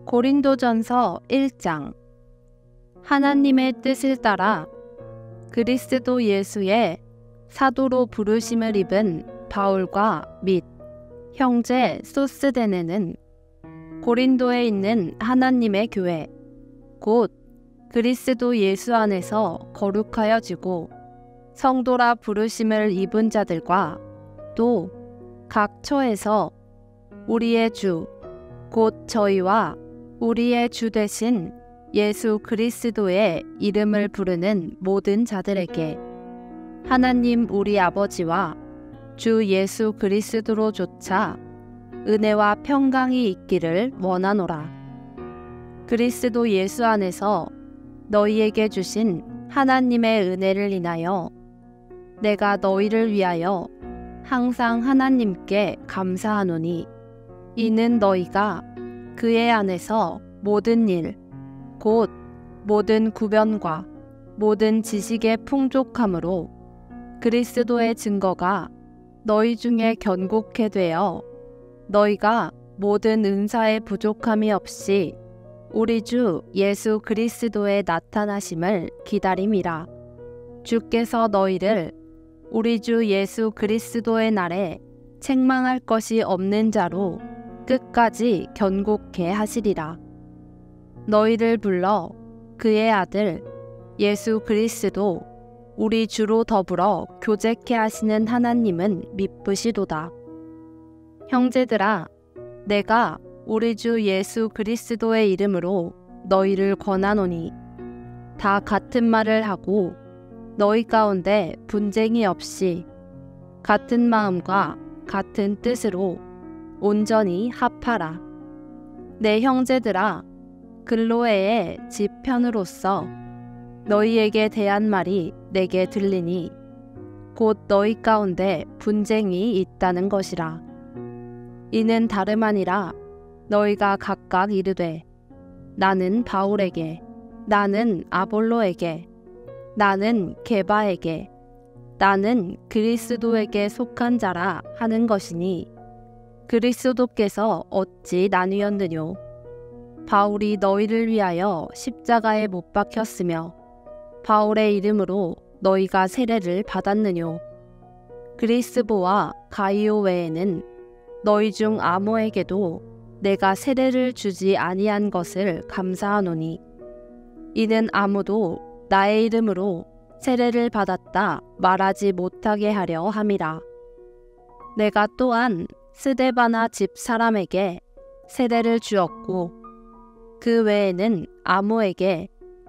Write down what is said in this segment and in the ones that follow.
고린도전서 1장. 하나님의 뜻을 따라 그리스도 예수의 사도로 부르심을 입은 바울과 및 형제 소스데네는 고린도에 있는 하나님의 교회 곧 그리스도 예수 안에서 거룩하여지고 성도라 부르심을 입은 자들과 또 각 처에서 우리의 주 곧 저희와 우리의 주 되신 예수 그리스도의 이름을 부르는 모든 자들에게 하나님 우리 아버지와 주 예수 그리스도로조차 은혜와 평강이 있기를 원하노라. 그리스도 예수 안에서 너희에게 주신 하나님의 은혜를 인하여 내가 너희를 위하여 항상 하나님께 감사하노니 이는 너희가 그의 안에서 모든 일 곧 모든 구변과 모든 지식의 풍족함으로 그리스도의 증거가 너희 중에 견고케 되어 너희가 모든 은사의 부족함이 없이 우리 주 예수 그리스도의 나타나심을 기다림이라. 주께서 너희를 우리 주 예수 그리스도의 날에 책망할 것이 없는 자로 끝까지 견고케 하시리라. 너희를 불러 그의 아들 예수 그리스도 우리 주로 더불어 교제케 하시는 하나님은 미쁘시도다. 형제들아, 내가 우리 주 예수 그리스도의 이름으로 너희를 권하노니 다 같은 말을 하고 너희 가운데 분쟁이 없이 같은 마음과 같은 뜻으로 온전히 합하라. 내 형제들아, 글로에의 집 편으로서 너희에게 대한 말이 내게 들리니 곧 너희 가운데 분쟁이 있다는 것이라. 이는 다름 아니라 너희가 각각 이르되 나는 바울에게, 나는 아볼로에게, 나는 게바에게, 나는 그리스도에게 속한 자라 하는 것이니 그리스도께서 어찌 나뉘었느뇨. 바울이 너희를 위하여 십자가에 못 박혔으며 바울의 이름으로 너희가 세례를 받았느뇨. 그리스보와 가이오 외에는 너희 중 아무에게도 내가 세례를 주지 아니한 것을 감사하노니 이는 아무도 나의 이름으로 세례를 받았다 말하지 못하게 하려 함이라. 내가 또한 스데바나 집 사람에게 세례를 주었고 그 외에는 아무에게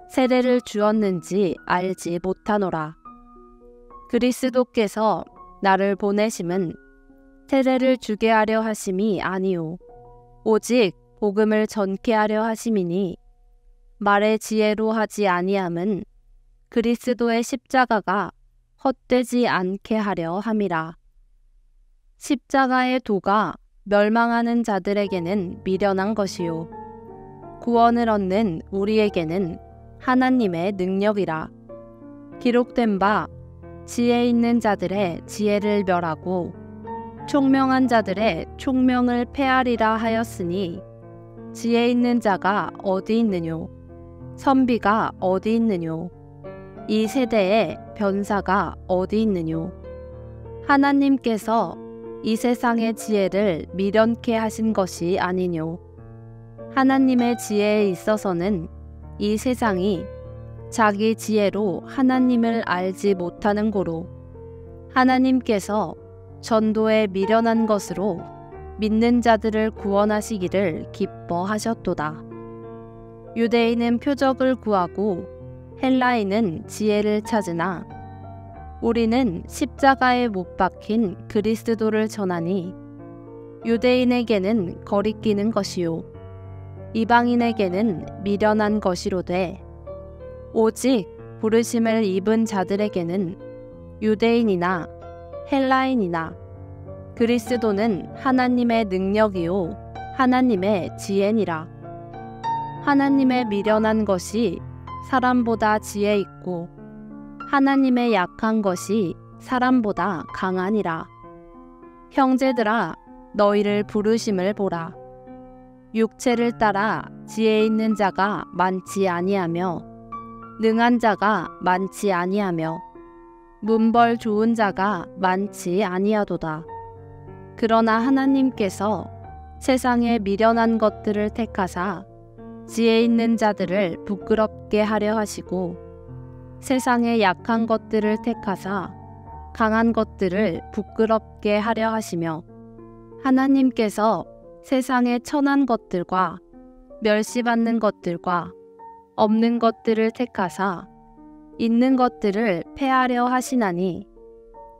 세례를 주었는지 알지 못하노라. 그리스도께서 나를 보내심은 세례를 주게 하려 하심이 아니오 오직 복음을 전케 하려 하심이니 말의 지혜로 하지 아니함은 그리스도의 십자가가 헛되지 않게 하려 함이라. 십자가의 도가 멸망하는 자들에게는 미련한 것이요 구원을 얻는 우리에게는 하나님의 능력이라. 기록된 바 지혜 있는 자들의 지혜를 멸하고 총명한 자들의 총명을 패하리라 하였으니 지혜 있는 자가 어디 있느뇨? 선비가 어디 있느뇨? 이 세대의 변사가 어디 있느뇨? 하나님께서 이 세상의 지혜를 미련케 하신 것이 아니뇨. 하나님의 지혜에 있어서는 이 세상이 자기 지혜로 하나님을 알지 못하는 고로 하나님께서 전도에 미련한 것으로 믿는 자들을 구원하시기를 기뻐하셨도다. 유대인은 표적을 구하고 헬라인은 지혜를 찾으나 우리는 십자가에 못 박힌 그리스도를 전하니 유대인에게는 거리끼는 것이요 이방인에게는 미련한 것이로되 오직 부르심을 입은 자들에게는 유대인이나 헬라인이나 그리스도는 하나님의 능력이요 하나님의 지혜니라. 하나님의 미련한 것이 사람보다 지혜 있고 하나님의 약한 것이 사람보다 강하니라. 형제들아, 너희를 부르심을 보라. 육체를 따라 지혜 있는 자가 많지 아니하며 능한 자가 많지 아니하며 문벌 좋은 자가 많지 아니하도다. 그러나 하나님께서 세상에 미련한 것들을 택하사 지혜 있는 자들을 부끄럽게 하려 하시고 세상에 약한 것들을 택하사 강한 것들을 부끄럽게 하려 하시며 하나님께서 세상의 천한 것들과 멸시받는 것들과 없는 것들을 택하사 있는 것들을 패하려 하시나니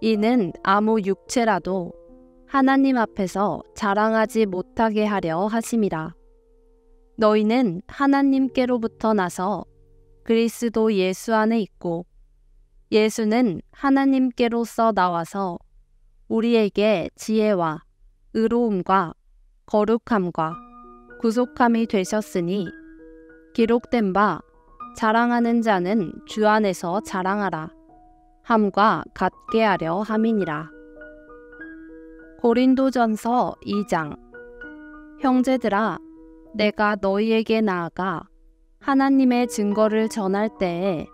이는 아무 육체라도 하나님 앞에서 자랑하지 못하게 하려 하심이라. 너희는 하나님께로부터 나서 그리스도 예수 안에 있고 예수는 하나님께로서 나와서 우리에게 지혜와 의로움과 거룩함과 구속함이 되셨으니 기록된 바 자랑하는 자는 주 안에서 자랑하라 함과 같게 하려 함이니라. 고린도전서 2장. 형제들아, 내가 너희에게 나아가 하나님의 증거를 전할 때에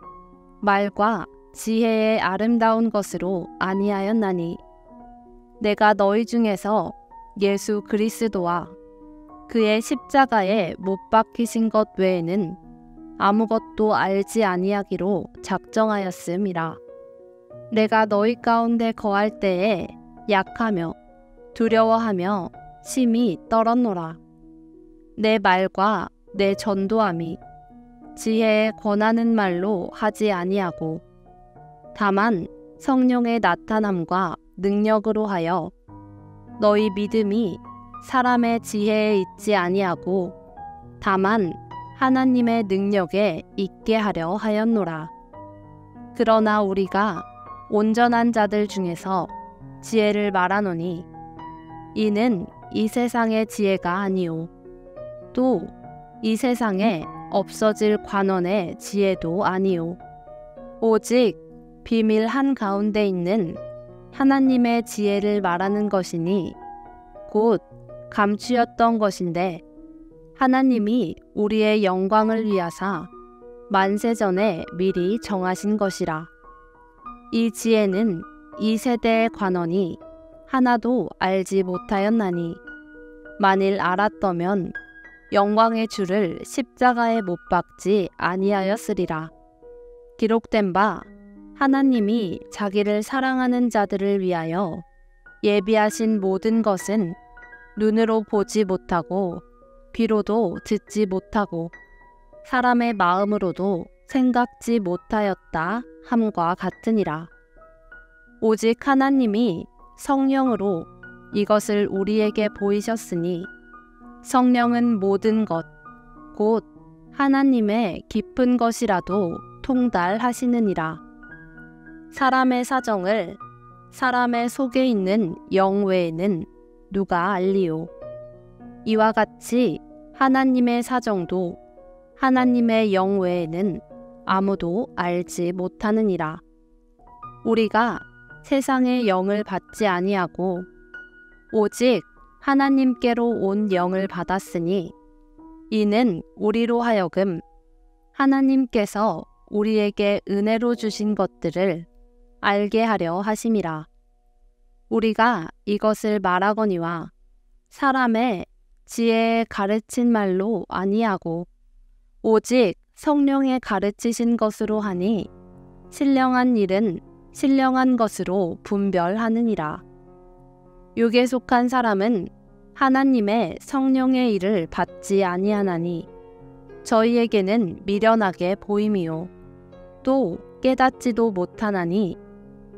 말과 지혜의 아름다운 것으로 아니하였나니 내가 너희 중에서 예수 그리스도와 그의 십자가에 못 박히신 것 외에는 아무것도 알지 아니하기로 작정하였음이라. 내가 너희 가운데 거할 때에 약하며 두려워하며 심히 떨었노라. 내 말과 내 전도함이 지혜에 권하는 말로 하지 아니하고 다만 성령의 나타남과 능력으로 하여 너희 믿음이 사람의 지혜에 있지 아니하고 다만 하나님의 능력에 있게 하려 하였노라. 그러나 우리가 온전한 자들 중에서 지혜를 말하노니 이는 이 세상의 지혜가 아니요 또 이 세상에 없어질 관원의 지혜도 아니요 오직 비밀 한가운데 있는 하나님의 지혜를 말하는 것이니 곧 감추었던 것인데 하나님이 우리의 영광을 위하사 만세전에 미리 정하신 것이라. 이 지혜는 이 세대의 관원이 하나도 알지 못하였나니 만일 알았더면 영광의 주를 십자가에 못 박지 아니하였으리라. 기록된 바 하나님이 자기를 사랑하는 자들을 위하여 예비하신 모든 것은 눈으로 보지 못하고 귀로도 듣지 못하고 사람의 마음으로도 생각지 못하였다 함과 같으니라. 오직 하나님이 성령으로 이것을 우리에게 보이셨으니 성령은 모든 것, 곧 하나님의 깊은 것이라도 통달하시느니라. 사람의 사정을 사람의 속에 있는 영 외에는 누가 알리요. 이와 같이 하나님의 사정도 하나님의 영 외에는 아무도 알지 못하느니라. 우리가 세상의 영을 받지 아니하고 오직 하나님께로 온 영을 받았으니 이는 우리로 하여금 하나님께서 우리에게 은혜로 주신 것들을 알게 하려 하심이라. 우리가 이것을 말하거니와 사람의 지혜에 가르친 말로 아니하고 오직 성령의 가르치신 것으로 하니 신령한 일은 신령한 것으로 분별하느니라. 육에 속한 사람은 하나님의 성령의 일을 받지 아니하나니 저희에게는 미련하게 보임이요 또 깨닫지도 못하나니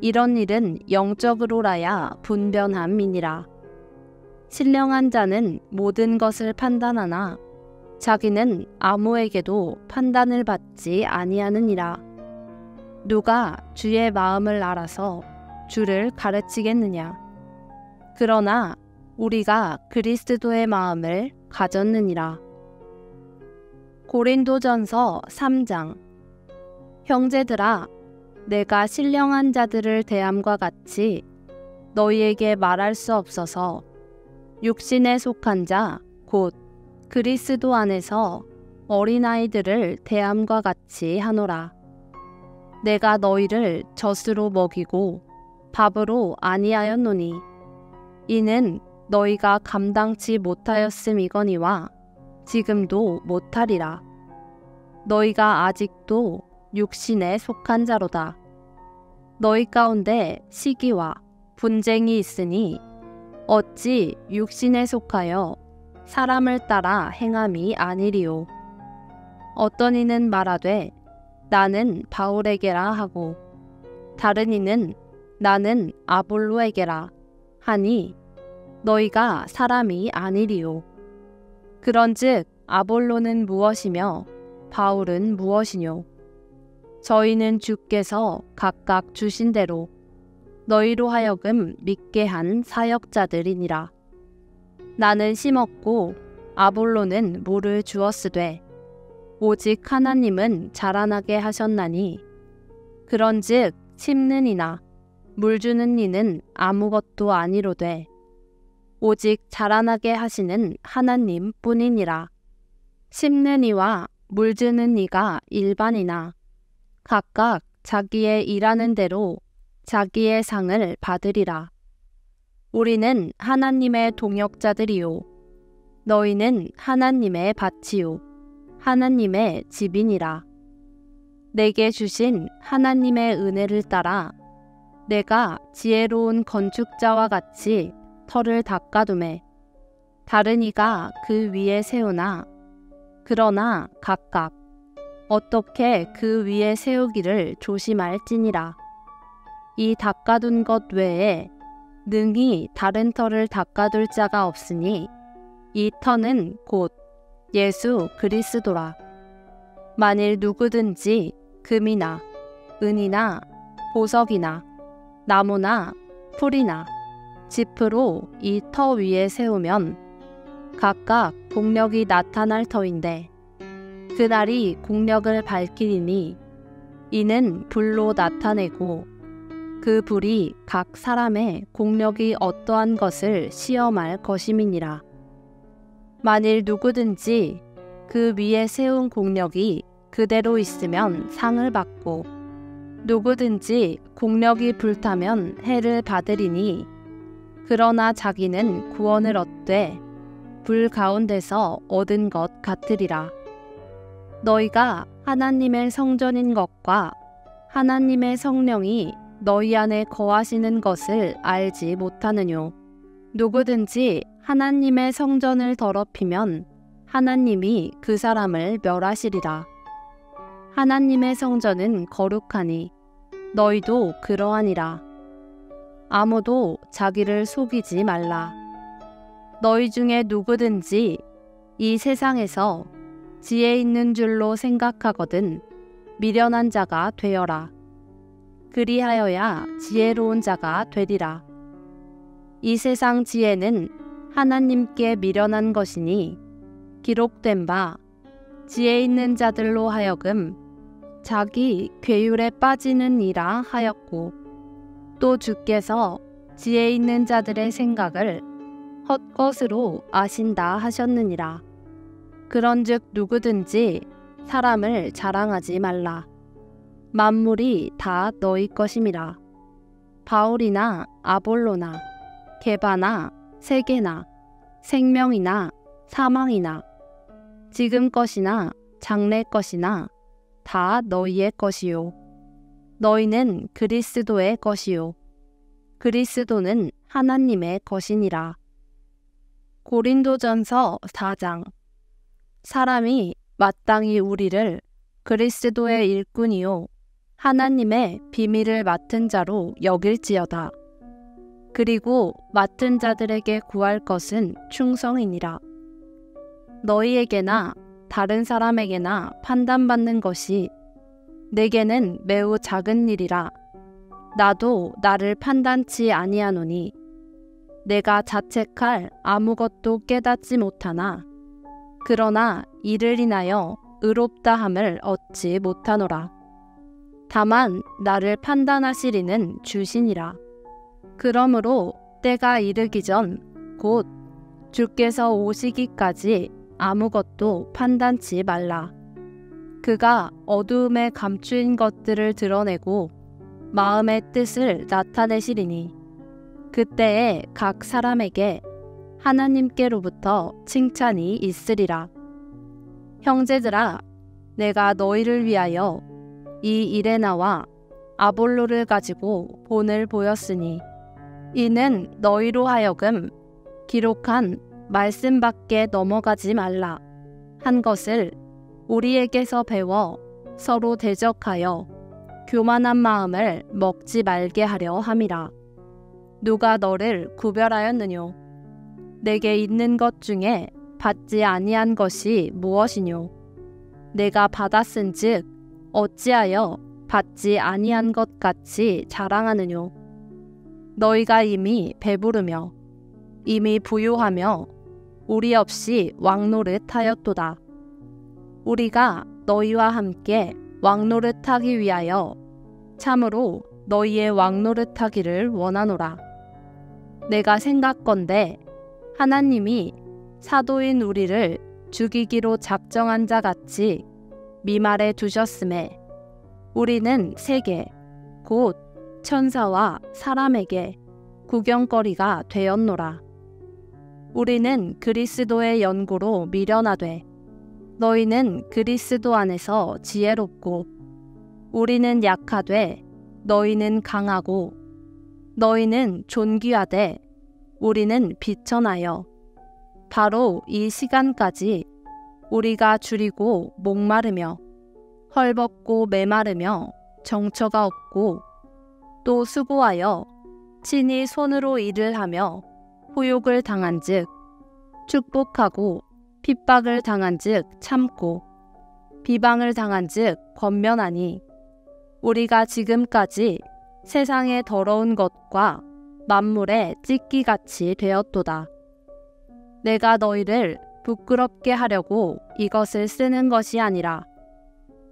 이런 일은 영적으로라야 분변함이니라. 신령한 자는 모든 것을 판단하나 자기는 아무에게도 판단을 받지 아니하느니라. 누가 주의 마음을 알아서 주를 가르치겠느냐. 그러나 우리가 그리스도의 마음을 가졌느니라. 고린도전서 3장. 형제들아, 내가 신령한 자들을 대함과 같이 너희에게 말할 수 없어서 육신에 속한 자 곧 그리스도 안에서 어린아이들을 대함과 같이 하노라. 내가 너희를 젖으로 먹이고 밥으로 아니하였노니 이는 너희가 감당치 못하였음이거니와 지금도 못하리라. 너희가 아직도 육신에 속한 자로다. 너희 가운데 시기와 분쟁이 있으니 어찌 육신에 속하여 사람을 따라 행함이 아니리요. 어떤 이는 말하되 나는 바울에게라 하고 다른 이는 나는 아볼로에게라 하니 너희가 사람이 아니리요. 그런즉 아볼로는 무엇이며 바울은 무엇이뇨? 저희는 주께서 각각 주신 대로 너희로 하여금 믿게 한 사역자들이니라. 나는 심었고 아볼로는 물을 주었으되 오직 하나님은 자라나게 하셨나니 그런즉 심는 이나 물 주는 이는 아무것도 아니로되 오직 자라나게 하시는 하나님 뿐이니라. 심는 이와 물 주는 이가 일반이나 각각 자기의 일하는 대로 자기의 상을 받으리라. 우리는 하나님의 동역자들이요 너희는 하나님의 밭이요 하나님의 집이니라. 내게 주신 하나님의 은혜를 따라 내가 지혜로운 건축자와 같이 터를 닦아두매 다른 이가 그 위에 세우나 그러나 각각 어떻게 그 위에 세우기를 조심할지니라. 이 닦아둔 것 외에 능히 다른 터를 닦아둘 자가 없으니 이 터는 곧 예수 그리스도라. 만일 누구든지 금이나 은이나 보석이나 나무나 풀이나 짚으로 이 터 위에 세우면 각각 공력이 나타날 터인데 그날이 공력을 밝히리니 이는 불로 나타내고 그 불이 각 사람의 공력이 어떠한 것을 시험할 것임이니라. 만일 누구든지 그 위에 세운 공력이 그대로 있으면 상을 받고 누구든지 공력이 불타면 해를 받으리니 그러나 자기는 구원을 얻되 불 가운데서 얻은 것 같으리라. 너희가 하나님의 성전인 것과 하나님의 성령이 너희 안에 거하시는 것을 알지 못하느뇨. 누구든지 하나님의 성전을 더럽히면 하나님이 그 사람을 멸하시리라. 하나님의 성전은 거룩하니 너희도 그러하니라. 아무도 자기를 속이지 말라. 너희 중에 누구든지 이 세상에서 지혜 있는 줄로 생각하거든 미련한 자가 되어라. 그리하여야 지혜로운 자가 되리라. 이 세상 지혜는 하나님께 미련한 것이니 기록된 바 지혜 있는 자들로 하여금 자기 괴율에 빠지는 이라 하였고 또 주께서 지혜 있는 자들의 생각을 헛것으로 아신다 하셨느니라. 그런즉 누구든지 사람을 자랑하지 말라. 만물이 다 너희 것임이라. 바울이나 아볼로나 게바나 세계나 생명이나 사망이나 지금 것이나 장래 것이나 다 너희의 것이요 너희는 그리스도의 것이요 그리스도는 하나님의 것이니라. 고린도전서 4장. 사람이 마땅히 우리를 그리스도의 일꾼이요 하나님의 비밀을 맡은 자로 여길지어다. 그리고 맡은 자들에게 구할 것은 충성이니라. 너희에게나 다른 사람에게나 판단받는 것이 내게는 매우 작은 일이라. 나도 나를 판단치 아니하노니 내가 자책할 아무것도 깨닫지 못하나 그러나 이를 인하여 의롭다함을 얻지 못하노라. 다만 나를 판단하시리는 주시니라. 그러므로 때가 이르기 전 곧 주께서 오시기까지 아무것도 판단치 말라. 그가 어두움에 감추인 것들을 드러내고 마음의 뜻을 나타내시리니 그때에 각 사람에게 하나님께로부터 칭찬이 있으리라. 형제들아, 내가 너희를 위하여 이 이레나와 아볼로를 가지고 본을 보였으니 이는 너희로 하여금 기록한 말씀 밖에 넘어가지 말라 한 것을 우리에게서 배워 서로 대적하여 교만한 마음을 먹지 말게 하려 함이라. 누가 너를 구별하였느뇨? 내게 있는 것 중에 받지 아니한 것이 무엇이뇨? 내가 받았은즉 어찌하여 받지 아니한 것 같이 자랑하느뇨? 너희가 이미 배부르며 이미 부유하며 우리 없이 왕노릇하였도다. 우리가 너희와 함께 왕노릇하기 위하여 참으로 너희의 왕노릇하기를 원하노라. 내가 생각건대 하나님이 사도인 우리를 죽이기로 작정한 자 같이 미말에 두셨음에 우리는 세계 곧 천사와 사람에게 구경거리가 되었노라. 우리는 그리스도의 연고로 미련하되 너희는 그리스도 안에서 지혜롭고 우리는 약하되 너희는 강하고 너희는 존귀하되 우리는 비천하여 바로 이 시간까지 우리가 줄이고 목마르며 헐벗고 메마르며 정처가 없고 또 수고하여 친히 손으로 일을 하며 후욕을 당한즉 축복하고 핍박을 당한즉 참고 비방을 당한즉 권면하니 우리가 지금까지 세상의 더러운 것과 만물의 찢기같이 되었도다. 내가 너희를 부끄럽게 하려고 이것을 쓰는 것이 아니라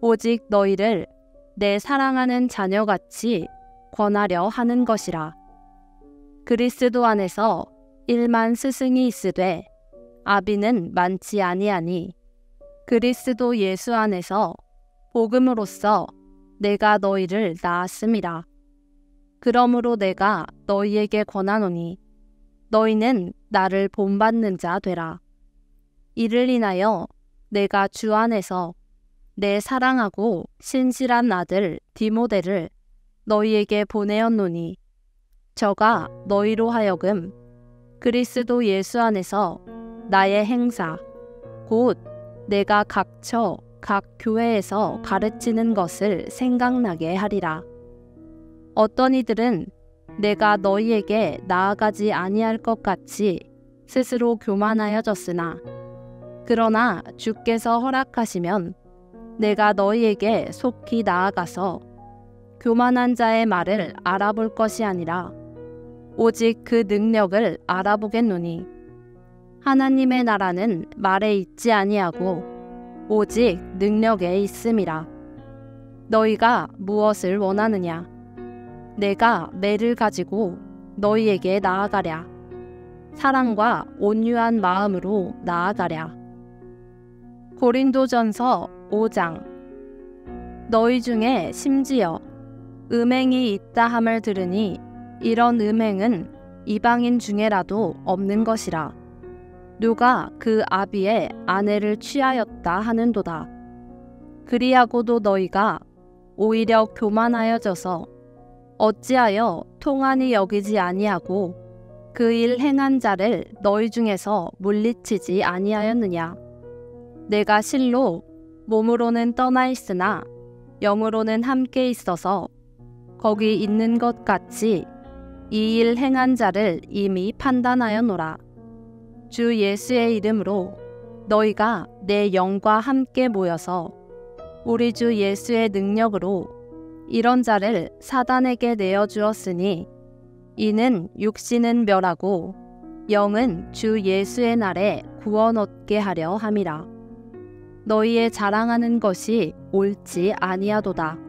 오직 너희를 내 사랑하는 자녀같이 권하려 하는 것이라. 그리스도 안에서 일만 스승이 있으되 아비는 많지 아니하니 그리스도 예수 안에서 복음으로써 내가 너희를 낳았음이라. 그러므로 내가 너희에게 권하노니 너희는 나를 본받는 자 되라. 이를 인하여 내가 주 안에서 내 사랑하고 신실한 아들 디모데를 너희에게 보내었노니 저가 너희로 하여금 그리스도 예수 안에서 나의 행사 곧 내가 각처 각 교회에서 가르치는 것을 생각나게 하리라. 어떤 이들은 내가 너희에게 나아가지 아니할 것 같이 스스로 교만하여졌으나 그러나 주께서 허락하시면 내가 너희에게 속히 나아가서 교만한 자의 말을 알아볼 것이 아니라 오직 그 능력을 알아보겠노니 하나님의 나라는 말에 있지 아니하고 오직 능력에 있음이라. 너희가 무엇을 원하느냐? 내가 매를 가지고 너희에게 나아가랴. 사랑과 온유한 마음으로 나아가랴. 고린도전서 5장. 너희 중에 심지어 음행이 있다 함을 들으니 이런 음행은 이방인 중에라도 없는 것이라. 누가 그 아비의 아내를 취하였다 하는도다. 그리하고도 너희가 오히려 교만하여져서 어찌하여 통한이 여기지 아니하고 그 일 행한 자를 너희 중에서 물리치지 아니하였느냐. 내가 실로 몸으로는 떠나 있으나 영으로는 함께 있어서 거기 있는 것 같이 이 일 행한 자를 이미 판단하였노라. 주 예수의 이름으로 너희가 내 영과 함께 모여서 우리 주 예수의 능력으로 이런 자를 사단에게 내어주었으니 이는 육신은 멸하고 영은 주 예수의 날에 구원 얻게 하려 함이라. 너희의 자랑하는 것이 옳지 아니하도다.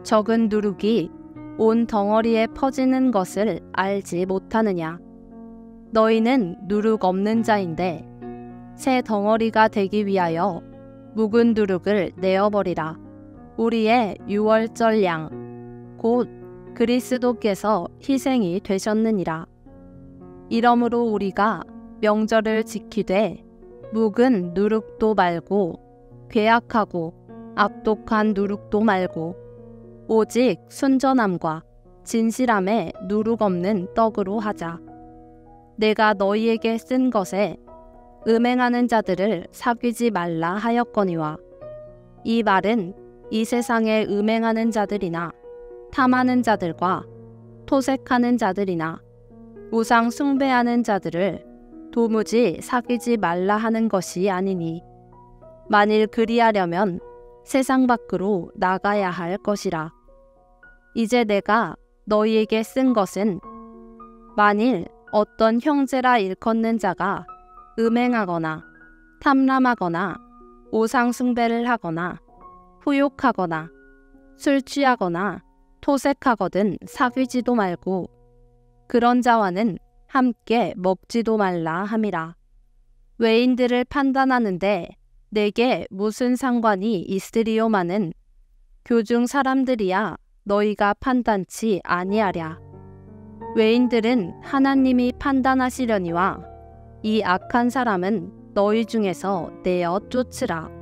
적은 누룩이 온 덩어리에 퍼지는 것을 알지 못하느냐. 너희는 누룩 없는 자인데 새 덩어리가 되기 위하여 묵은 누룩을 내어버리라. 우리의 유월절 양 곧 그리스도께서 희생이 되셨느니라. 이러므로 우리가 명절을 지키되 묵은 누룩도 말고 괴악하고 악독한 누룩도 말고 오직 순전함과 진실함에 누룩 없는 떡으로 하자. 내가 너희에게 쓴 것에 음행하는 자들을 사귀지 말라 하였거니와 이 말은 이 세상에 음행하는 자들이나 탐하는 자들과 토색하는 자들이나 우상 숭배하는 자들을 도무지 사귀지 말라 하는 것이 아니니 만일 그리하려면 세상 밖으로 나가야 할 것이라. 이제 내가 너희에게 쓴 것은 만일 어떤 형제라 일컫는 자가 음행하거나 탐람하거나 우상 숭배를 하거나 후욕하거나 술 취하거나 토색하거든 사귀지도 말고 그런 자와는 함께 먹지도 말라 함이라. 외인들을 판단하는데 내게 무슨 상관이 있으리요마는 교중 사람들이야 너희가 판단치 아니하랴. 외인들은 하나님이 판단하시려니와 이 악한 사람은 너희 중에서 내어 쫓으라.